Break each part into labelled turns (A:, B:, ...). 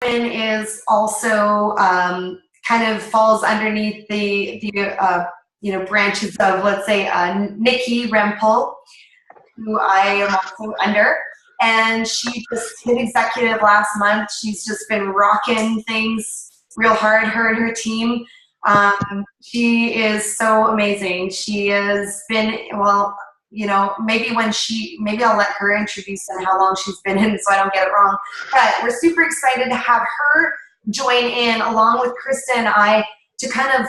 A: Goodwin is also kind of falls underneath the branches of, let's say, Nikki Rempel, who I am also under. And she just hit executive last month. She's just been rocking things real hard, her and her team. She is so amazing. She has been, well, maybe I'll let her introduce and how long she's been in so I don't get it wrong. But we're super excited to have her join in along with Krista and I to kind of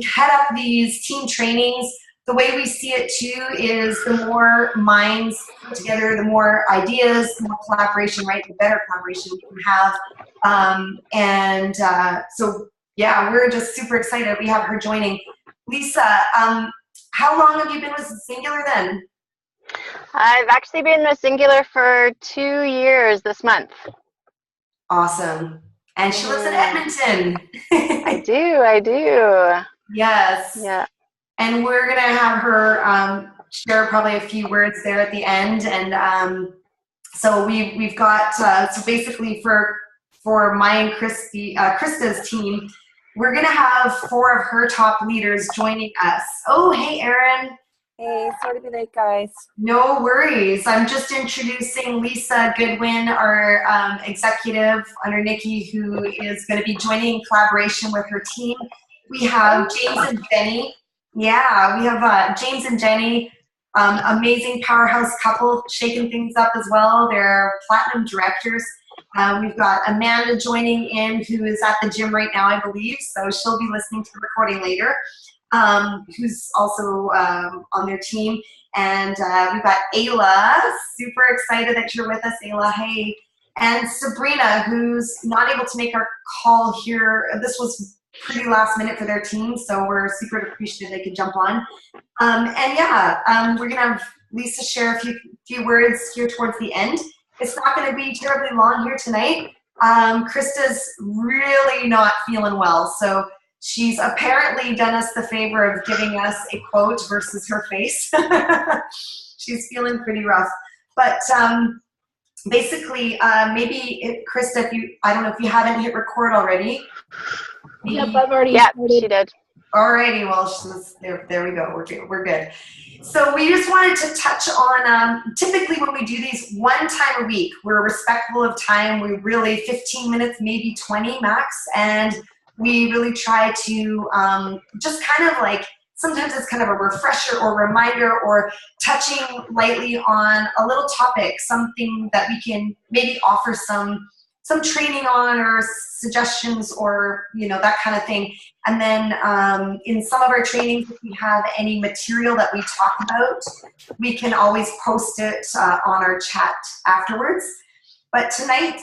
A: head up these team trainings. The way we see it too is the more minds put together, the more ideas, the more collaboration, right? The better collaboration we can have. So yeah, we're just super excited. We have her joining. Lisa, how long have you been with Singular then?
B: I've actually been with Singular for 2 years this month.
A: Awesome. And she lives in Edmonton.
B: I do.
A: Yes.
B: Yeah.
A: And we're going to have her share probably a few words there at the end. And so we've got, so basically for my and Krista's team, we're going to have 4 of her top leaders joining us. Oh, hey, Erin.
C: Hey, sorry to be late, guys.
A: No worries. I'm just introducing Lisa Goodwin, our executive under Nikki, who is going to be joining in collaboration with her team. We have James and Jenny. Yeah, we have James and Jenny, amazing powerhouse couple, shaking things up as well. They're platinum directors. We've got Amanda joining in, who is at the gym right now, I believe, so she'll be listening to the recording later, who's also on their team. And we've got Ayla, super excited that you're with us, Ayla, hey. And Sabrina, who's not able to make our call here. This was pretty last minute for their team, so we're super appreciative they could jump on. We're going to have Lisa share a few words here towards the end. It's not going to be terribly long here tonight. Krista's really not feeling well, so she's apparently done us the favor of giving us a quote versus her face. She's feeling pretty rough. But basically, maybe, Krista, I don't know if you haven't hit record already.
C: Yep, I've already
B: recorded. She did.
A: Alrighty, well, there we go. We're good. So we just wanted to touch on, typically when we do these 1 time a week, we're respectful of time. We really 15 minutes, maybe 20 max, and we really try to just kind of like, sometimes it's kind of a refresher or reminder or touching lightly on a little topic, something that we can maybe offer some training on or suggestions or, that kind of thing. And then in some of our trainings, if we have any material that we talk about, we can always post it on our chat afterwards. But tonight,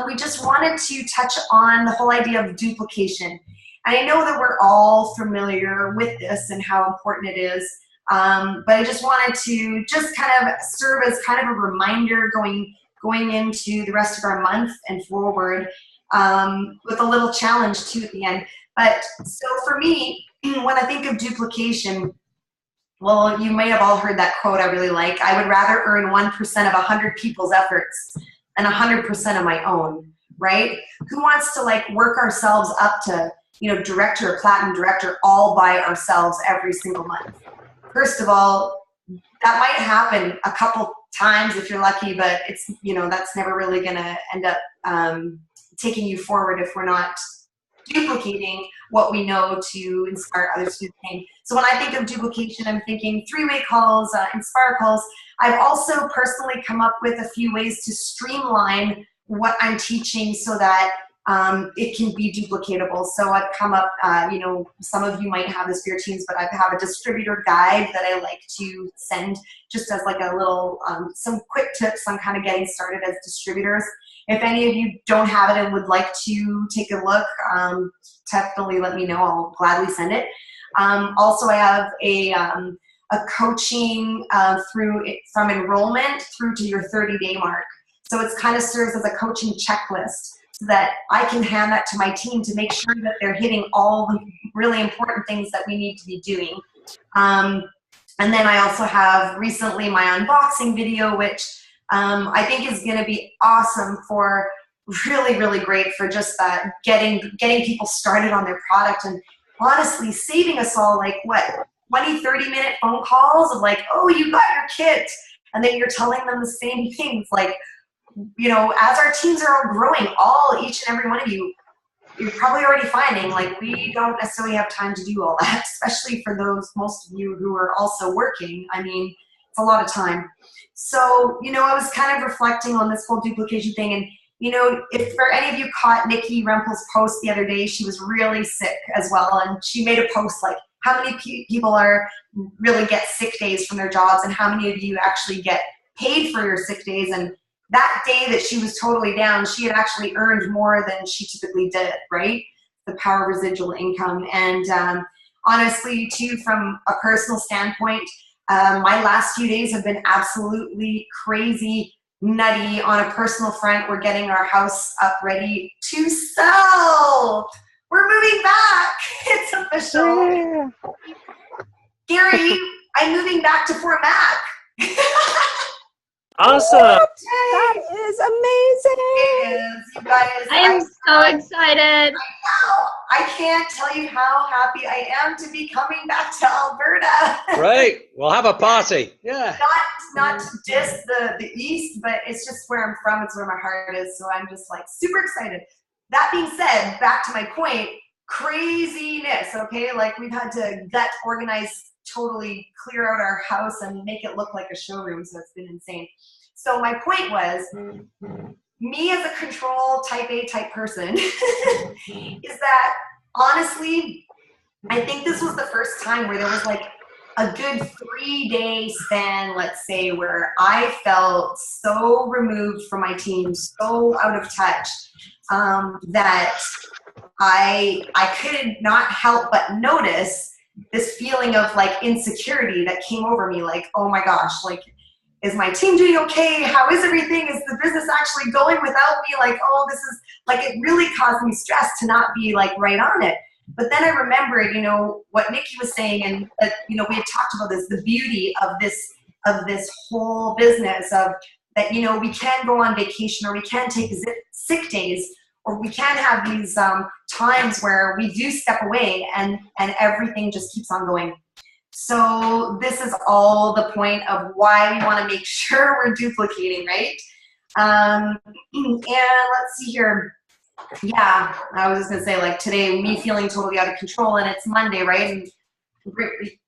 A: we just wanted to touch on the whole idea of duplication. And I know that we're all familiar with this and how important it is, but I just wanted to just kind of serve as kind of a reminder going into the rest of our month and forward, with a little challenge too at the end. But so for me, when I think of duplication, well, you may have all heard that quote I really like. I would rather earn 1% of 100 people's efforts than 100% of my own, right? Who wants to like work ourselves up to, director, platinum director, all by ourselves every single month? First of all, that might happen a couple times if you're lucky, but it's, that's never really going to end up taking you forward if we're not duplicating what we know to inspire others to do the same. So when I think of duplication, I'm thinking 3-way calls, Inspire calls. I've also personally come up with a few ways to streamline what I'm teaching so that it can be duplicatable. So I've come up, some of you might have this for your teams, but I have a distributor guide that I like to send just as like a little, some quick tips on kind of getting started as distributors. If any of you don't have it and would like to take a look, definitely let me know. I'll gladly send it. Also, I have a coaching from enrollment through to your 30-day mark. So it kind of serves as a coaching checklist so that I can hand that to my team to make sure that they're hitting all the really important things that we need to be doing. And then I also have recently my unboxing video, which I think is going to be awesome for really, really great for just getting people started on their product, and honestly saving us all like what, 20, 30-minute phone calls of like, oh, you got your kit, and then you're telling them the same things. Like, you know, as our teams are all growing, each and every one of you, you're probably already finding like we don't necessarily have time to do all that, especially for most of you who are also working. I mean, it's a lot of time. So, you know, I was kind of reflecting on this whole duplication thing, and you know, if for any of you caught Nikki Rempel's post the other day, she was really sick as well, and she made a post like, how many people really get sick days from their jobs, and how many of you actually get paid for your sick days? And that day that she was totally down, she had actually earned more than she typically did, right? The power of residual income. And honestly, too, from a personal standpoint, my last few days have been absolutely crazy, nutty on a personal front. We're getting our house up ready to sell. We're moving back. It's official.
B: Yeah.
A: Gary, I'm moving back to Fort Mac.
D: Awesome.
C: That is amazing.
A: It is, you guys.
E: I am so excited.
A: I can't tell you how happy I am to be coming back to Alberta.
D: Right. We'll have a posse. Yeah.
A: Not to diss the East, but it's just where I'm from. It's where my heart is. So I'm just like super excited. That being said, back to my point, craziness, okay? Like we've had to organize, totally clear out our house and make it look like a showroom. So it's been insane. So my point was, me as a control type A type person is that honestly, I think this was the first time where there was like a good 3-day span, let's say, where I felt so removed from my team, so out of touch, that I could not help but notice this feeling of like insecurity that came over me. Like, oh my gosh, like, is my team doing okay? How is everything? Is the business actually going without me? Like, oh, this is like, it really caused me stress to not be like right on it. But then I remembered, you know, what Nikki was saying, and you know, we had talked about this, the beauty of this whole business of that, you know, we can go on vacation, or we can take sick days, or we can have these times where we do step away and everything just keeps on going. So this is all the point of why we want to make sure we're duplicating, right? And let's see here. Yeah, I was just gonna say, like, today, me feeling totally out of control, and it's Monday, right? And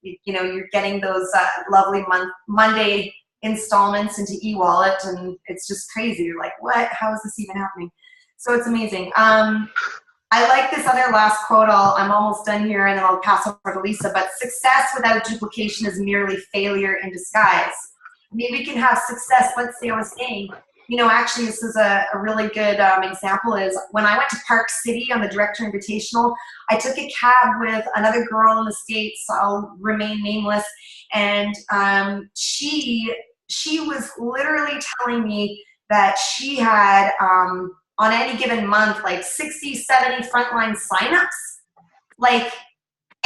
A: you know, you're getting those lovely Monday installments into eWallet, and it's just crazy. You're like, what? How is this even happening? So it's amazing. I like this other last quote. I'm almost done here, and then I'll pass over to Lisa. But success without duplication is merely failure in disguise. I mean, we can have success. Let's say I was saying, you know, actually, this is a really good example. Is when I went to Park City on the Director Invitational, I took a cab with another girl in the States. I'll remain nameless, and she was literally telling me that she had on any given month, like 60, 70 frontline signups. Like,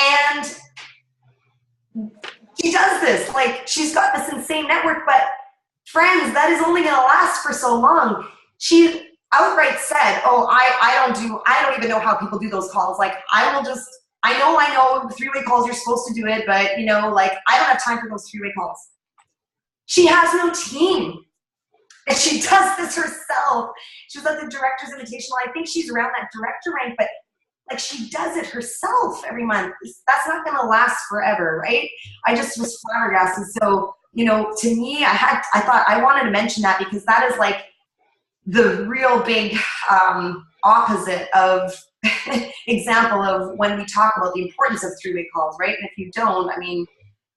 A: and she does this, like, she's got this insane network, but friends, that is only gonna last for so long. She outright said, oh, I don't even know how people do those calls. Like, I know three-way calls, you're supposed to do it, but you know, like, I don't have time for those three-way calls. She has no team. And she does this herself. She was at the Director's Invitational. I think she's around that director rank, but like, she does it herself every month. That's not gonna last forever, right? I just was flabbergasted. So, you know, to me, I thought I wanted to mention that, because that is like the real big opposite of example of when we talk about the importance of three-way calls, right? And if you don't, I mean,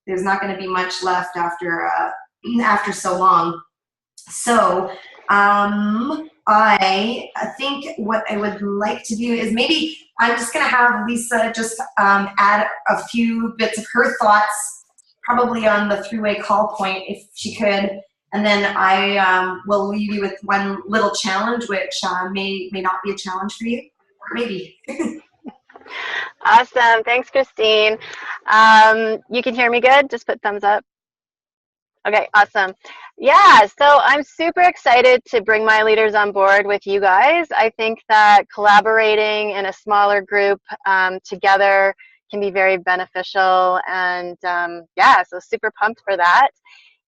A: there's not gonna be much left after so long. So I think what I would like to do is maybe I'm just going to have Lisa just add a few bits of her thoughts, probably on the three-way call point, if she could, and then I will leave you with one little challenge, which may not be a challenge for you, or maybe.
B: Awesome. Thanks, Christine. You can hear me good? Just put thumbs up. Okay, awesome. Yeah, so I'm super excited to bring my leaders on board with you guys. I think that collaborating in a smaller group together can be very beneficial, and yeah, so super pumped for that.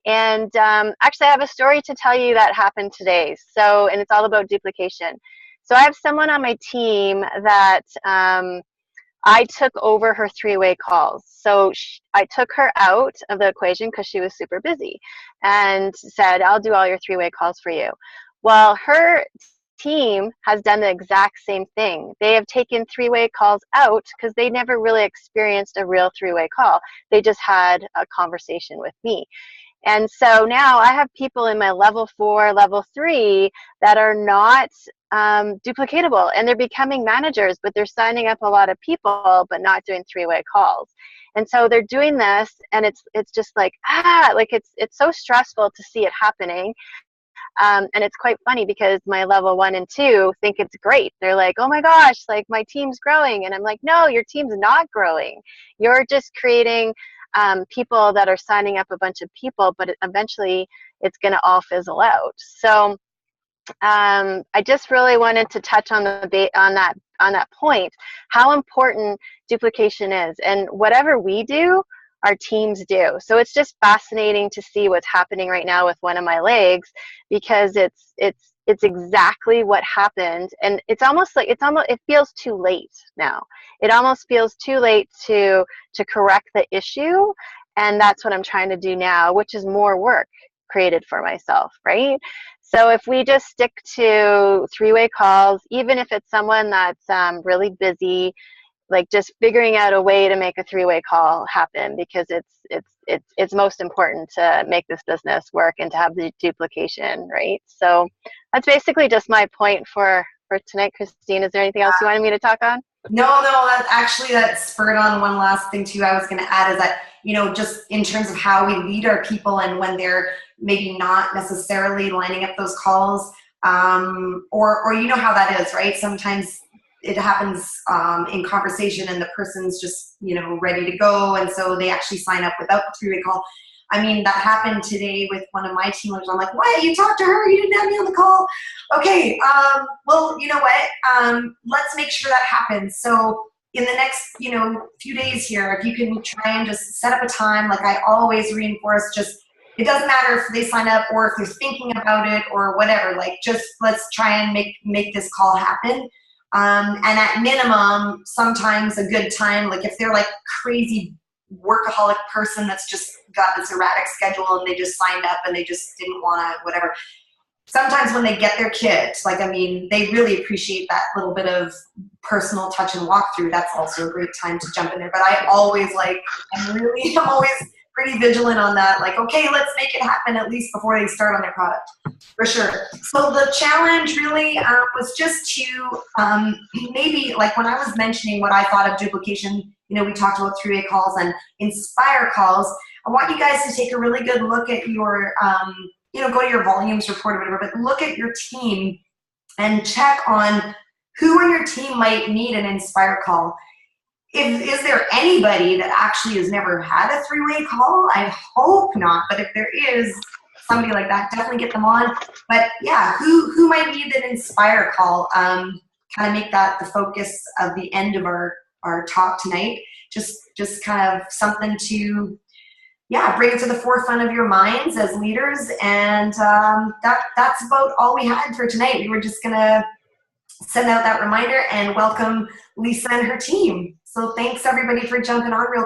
B: And actually, I have a story to tell you that happened today. So, and it's all about duplication. So I have someone on my team that I took over her three-way calls. So I took her out of the equation because she was super busy and said, I'll do all your three-way calls for you. Well, her team has done the exact same thing. They have taken three-way calls out because they never really experienced a real three-way call. They just had a conversation with me. And so now I have people in my level 4, level 3 that are not duplicatable, and they're becoming managers, but they're signing up a lot of people but not doing three-way calls. And so they're doing this, and it's just like it's so stressful to see it happening. And it's quite funny because my level 1 and 2 think it's great. They're like, oh my gosh, like my team's growing. And I'm like, no, your team's not growing. You're just creating people that are signing up a bunch of people, but eventually it's going to all fizzle out. So I just really wanted to touch on that point, how important duplication is, and whatever we do, our teams do. So it's just fascinating to see what's happening right now with one of my legs, because it's exactly what happened, and it feels too late now. It almost feels too late to correct the issue, and that's what I'm trying to do now, which is more work created for myself, right? So if we just stick to three-way calls, even if it's someone that's really busy, like just figuring out a way to make a three-way call happen, because it's most important to make this business work and to have the duplication, right? So that's basically just my point for tonight. Christine, is there anything else you wanted me to talk on?
A: No, that spurred on one last thing too I was going to add, is that, just in terms of how we lead our people, and when they're maybe not necessarily lining up those calls, or you know how that is, right? Sometimes it happens in conversation and the person's just, ready to go, and so they actually sign up without the three-way call. I mean, that happened today with one of my team members. I'm like, what? You talked to her? You didn't have me on the call? Okay, well, you know what? Let's make sure that happens. So in the next, few days here, if you can try and just set up a time, like I always reinforce, just, it doesn't matter if they sign up or if they're thinking about it or whatever, like just let's try and make this call happen. And at minimum, sometimes a good time, like if they're like crazy workaholic person that's just got this erratic schedule and they just signed up and they just didn't want to, whatever. Sometimes when they get their kit, they really appreciate that little bit of personal touch and walkthrough. That's also a great time to jump in there. But I always I'm always pretty vigilant on that. Like, okay, let's make it happen at least before they start on their product, for sure. So the challenge really was just to maybe, like when I was mentioning what I thought of duplication, we talked about three-way calls and inspire calls. I want you guys to take a really good look at your, go to your volumes report or whatever, but look at your team and check on who on your team might need an inspire call. Is there anybody that actually has never had a three-way call? I hope not, but if there is somebody like that, definitely get them on. But yeah, who might need an inspire call? Kind of make that the focus of the end of our talk tonight. Just kind of something to, bring it to the forefront of your minds as leaders. And that's about all we had for tonight. We were just gonna send out that reminder and welcome Lisa and her team. So thanks everybody for jumping on real